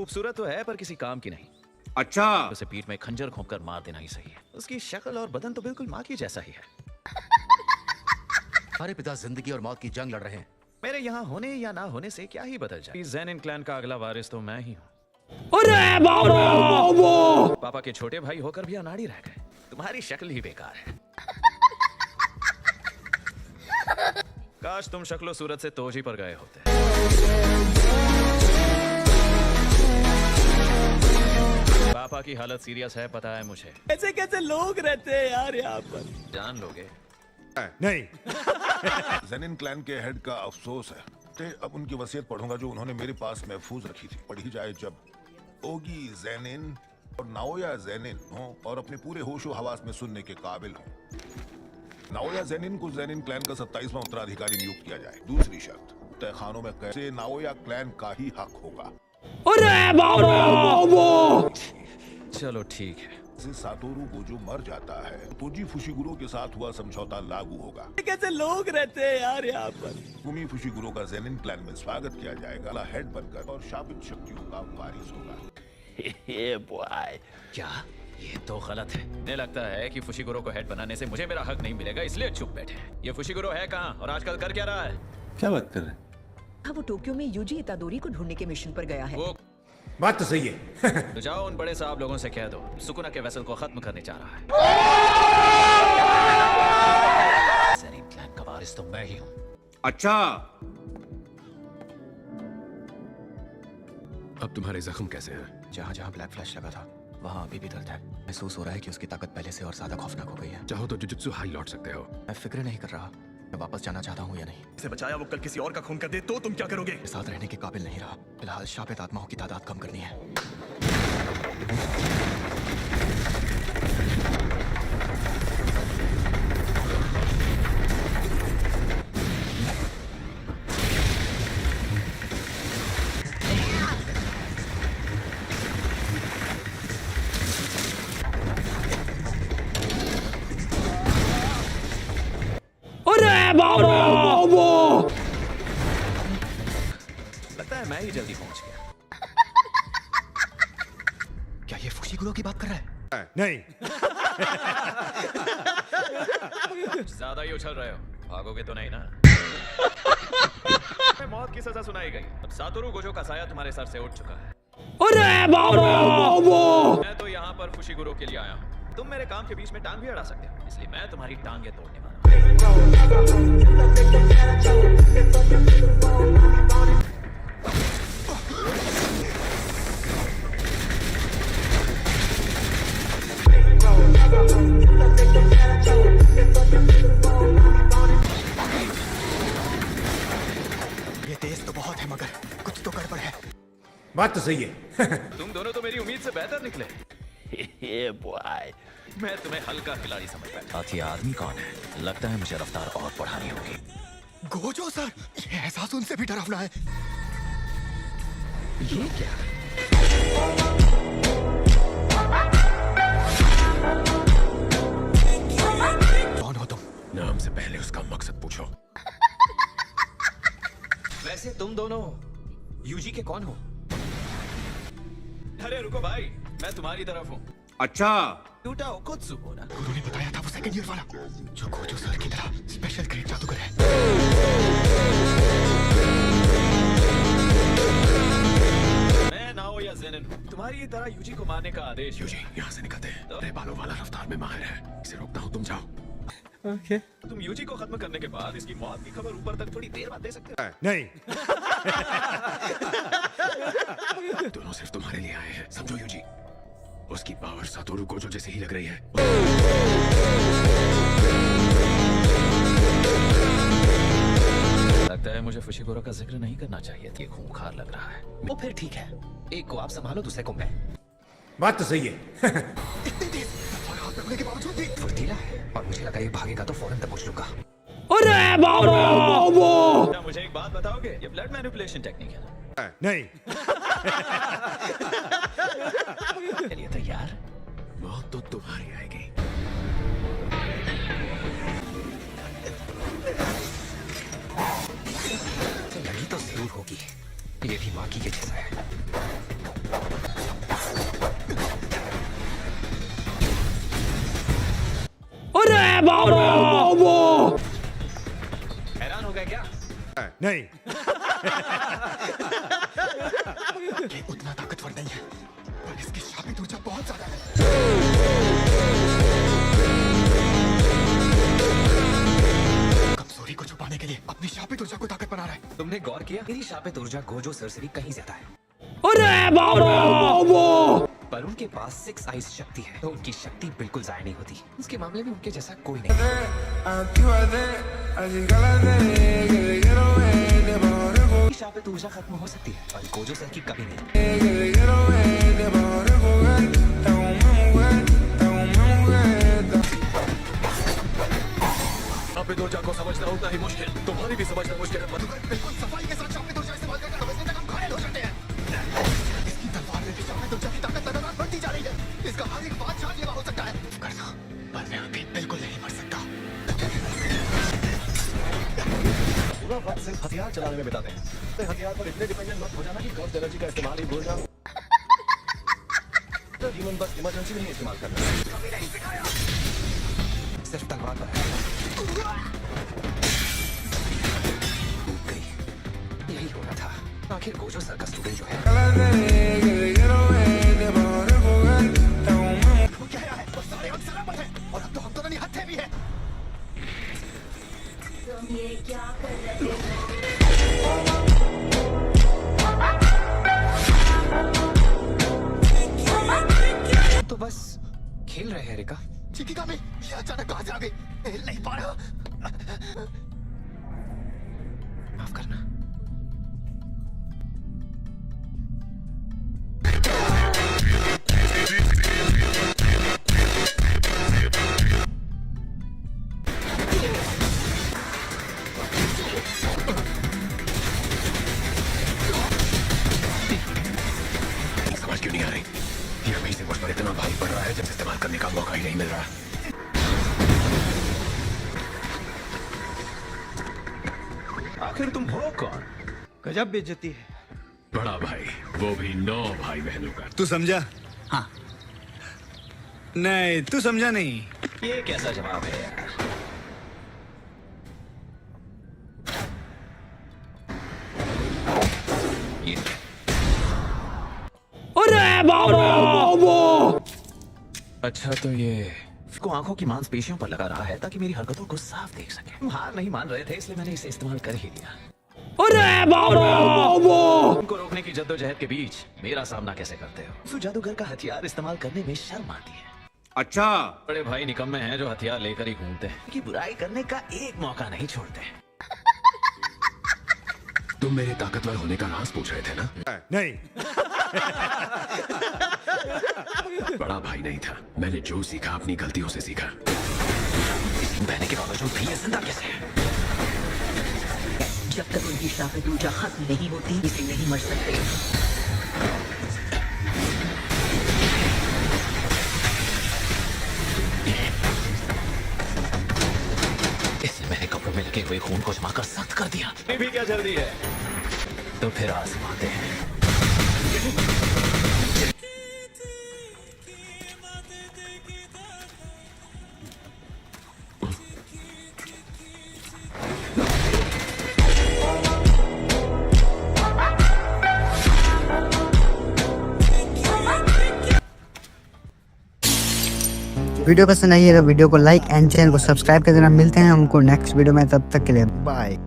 खूबसूरत तो है पर किसी काम की नहीं। अच्छा, उसे पीठ में खंजर घोंपकर मार देना ही सही है। उसकी शक्ल और बदन तो बिल्कुल माँ की जैसा ही है। हमारे पिता जिंदगी और मौत की जंग लड़ रहे हैं। मेरे यहाँ होने या ना होने से क्या ही बदल जाए। ज़ेनिन क्लैन का अगला वारिस तो मैं ही हूँ। पापा के छोटे भाई होकर भी अनाड़ी रह गए। तुम्हारी शक्ल ही बेकार है। काश तुम शक्लो सूरत से तोजी पर गए होते। पापा की हालत सीरियस है, पता है मुझे। ऐसे कैसे लोग रहते हैं यार यहाँ पर। जान लोगे? नहीं। ज़ेनिन क्लैन के हेड का अफसोस है। अब उनकी वसीयत पढ़ूंगा जो उन्होंने मेरे पास महफूज रखी थी। पढ़ी जाए जब ओगी ज़ेनिन और नाओया ज़ेनिन हो और अपने पूरे होशो हवास में सुनने के काबिल हो। नाओया ज़ेनिन को ज़ेनिन क्लैन का 27वां उत्तराधिकारी नियुक्त किया जाए। दूसरी शर्त, तहखानों में कैसे नाओया क्लैन का ही हक होगा। चलो ठीक है। सातोरू गोजो मर जाता है, तोजी फुशिगुरो के साथ हुआ समझौता लागू होगा। कैसे लोग रहते हैं यार यहाँ पर। कुमी फुशिगुरो का ज़ेनिन क्लैन में स्वागत किया जाएगा, हेड बनकर, और शापित शक्तियों का वारिस होगा। क्या? ये तो गलत है। मुझे लगता है कि फुशिगुरो को हेड बनाने से मुझे मेरा हक नहीं मिलेगा, इसलिए चुप बैठे हैं। ये फुशिगुरो है कहाँ और आजकल कर क्या रहा है? क्या बात कर रहे हैं? हाँ, वो टोक्यो में यूजी इतादोरी को ढूंढने के मिशन पर गया है। वो बात तो सही है। तो जाओ उन बड़े साहब लोगों से कह दो, सुकुना के वेसल को खत्म करने जा रहा है। ज़ेनिन क्लैन का वारिस तो मैं ही हूँ। अच्छा। अब तुम्हारे जख्म कैसे हैं? जहाँ जहाँ ब्लैक फ्लैश लगा था वहाँ अभी भी दर्द है। महसूस हो रहा है कि उसकी ताकत पहले से और ज्यादा खौफनाक हो गई है। चाहो तो जुजुत्सु हाई लौट सकते हो। मैं फिक्र नहीं कर रहा मैं वापस जाना चाहता हूँ या नहीं। इसे बचाया वो कल किसी और का खून कर दे तो तुम क्या करोगे? मेरे साथ रहने के काबिल नहीं रहा। फिलहाल शापित आत्माओं की तादाद कम करनी है। लगता है मैं ही जल्दी पहुंच गया। क्या ये फुशिगुरो की बात कर रहा है? नहीं। ज्यादा ही उछल रहे हो, भागोगे तो नहीं ना? मौत की सजा सुनाई गई। अब सातोरू गोजो का साया तुम्हारे सर से उठ चुका है। मैं तो यहाँ पर फुशिगुरो के लिए आया हूँ। तुम मेरे काम के बीच में टांग भी अड़ा सकते हो, इसलिए मैं तुम्हारी टांगे तोड़ने वाला हूँ। ये तेज तो बहुत है मगर कुछ तो गड़बड़ है। बात तो सही है। तुम दोनों तो मेरी उम्मीद से बेहतर निकले। मैं तुम्हें हल्का खिलाड़ी समझ बैठा। आखिर आदमी कौन है? लगता है मुझे रफ्तार और बढ़ानी होगी। गोजो सर, ये एहसास उनसे भी डरावना है। ये क्या? कौन हो तुम? नाम से पहले उसका मकसद पूछो। वैसे तुम दोनों यूजी के कौन हो? अरे रुको भाई, मैं तुम्हारी तरफ हूँ। अच्छा। टूटा ओकोत्सुको ना? उन्होंने बताया था वो सेकंड ईयर वाला जो गोजो सर की तरह स्पेशल ग्रेड जादूगर है। मैं नाओया ज़ेनिन हूँ। तुम्हारी तरह यूजी को मारने का आदेश। यूजी यहाँ से निकलते हैं। बड़े बालों वाला रफ्तार में माहिर है, इसे रोकता हूँ, तुम जाओ। ओके। तुम यूजी को खत्म करने के बाद इसकी मौत की खबर ऊपर तक थोड़ी देर बाद दे सकते हो। नहीं। दोनों सिर्फ तुम्हारे लिए आए हैं, समझो यूजी। उसकी पावर सातोरू गोजो जैसे ही लग रही है। लगता है मुझे फुशिगुरो का जिक्र नहीं करना चाहिए। ये खूंखार लग रहा है। वो फिर ठीक है, एक को आप संभालो, दूसरे को मैं। बात तो सही है। इतनी तेज और हाथ में होने के बावजूद भी फुर्तीला है और मुझे लगा ये भागेगा तो फौरन दबोच लूंगा। क्या मुझे एक बात बताओगे? ये ब्लड मैनिपुलेशन टेक्निक है ना? नहीं। चलिए तैयार। मौत तो तुम्हारी आएगी। लगी तो जरूर होगी। ये भी बाकी के जैसा है। हैरान हो गए क्या? नहीं ये उतना ताकतवर नहीं है, पर इसकी शापित ऊर्जा बहुत ज्यादा है। कमजोरी को छुपाने के लिए अपनी शापित ऊर्जा को ताकत बना रहा है। तुमने गौर किया मेरी शापित ऊर्जा गोजो सर से भी कहीं ज्यादा है। पर उनके पास 6 आइज शक्ति है, तो उनकी शक्ति बिल्कुल जाया नहीं होती। उसके मामले में उनके जैसा कोई नहीं। शापित ऊर्जा खत्म हो सकती है, पर गोजो सर की कभी नहीं। शापित ऊर्जा को समझना उतना ही मुश्किल, तुम्हारी भी समझना मुश्किल है। बिल्कुल सफाई के साथ शापित ऊर्जा इस्तेमाल करके समझने तक हम घायल हो जाते हैं। इसकी तलवार में भी शापित ऊर्जा की ताकत लगातार बढ़ती जा रही है। इसका हर एक बात जानलेवा हो सकता है। करना, पर मैं अभी बिल्कुल नहीं मर सकता। पूरा वक्त सिर्फ हथियार चलाने में बिताते हैं। तो हथियार पर इतने डिपेंडेंट मत हो जाना कि कर्व एनर्जी का इस्तेमाल ही भूल जाओ। तो जीवन बस इमरजेंसी में ही इस्तेमाल करना है। कभी नहीं सिखाया। सिर्फ तलवार पर है। टूट गई। यही हो रहा था। आखिर गोजो सर का स्टूडेंट जो है वो कह रहा है वो सारे वक्त सलामत है, और अब तो हम दोनों निहत्थे भी हैं। तो बस खेल रहे हैं रिका। चिकिका में ये अचानक कहां से आ गई? हिल नहीं पा रहा। माफ करना। समझ क्यों नहीं आ रही? ये हमें से मुझ पर इतना भारी पड़ रहा है जब इस्तेमाल करने का मौका ही नहीं मिल रहा। आखिर तुम हो कौन? गजब बेइज्जती है। बड़ा भाई, वो भी 9 भाई बहनों का। तू समझा? हाँ। नहीं, तू समझा नहीं। ये कैसा जवाब है यार? ये अच्छा, तो ये इसको आंखों की मांसपेशियों पर लगा रहा है ताकि मेरी हरकतों को साफ देख सके। तुम हार नहीं मान रहे थे, इसलिए मैंने इसे इस्तेमाल कर ही लिया। उनको रोकने की जद्दोजहद के बीच मेरा सामना कैसे करते हो? उस जादूगर का हथियार इस्तेमाल करने में शर्म आती है। अच्छा बड़े भाई निकम्मे हैं जो हथियार लेकर ही घूमते हैं, कि बुराई करने का एक मौका नहीं छोड़ते। तुम मेरे ताकतवर होने का राज पूछ रहे थे ना? नहीं बड़ा भाई नहीं था। मैंने जो सीखा अपनी गलतियों से सीखा। बहने के बावजूद भी ये जिंदा कैसे है? जब तक उनकी शापित ऊर्जा खत्म नहीं होती, इसे नहीं मर सकते। इसने मेरे कपड़ों में लगे हुए खून को जमाकर सख्त कर दिया। ये भी क्या जल्दी है? तो फिर आजमाते हैं। वीडियो पसंद आई है तो वीडियो को लाइक एंड चैनल को सब्सक्राइब कर देना। मिलते हैं हमको नेक्स्ट वीडियो में, तब तक के लिए बाय।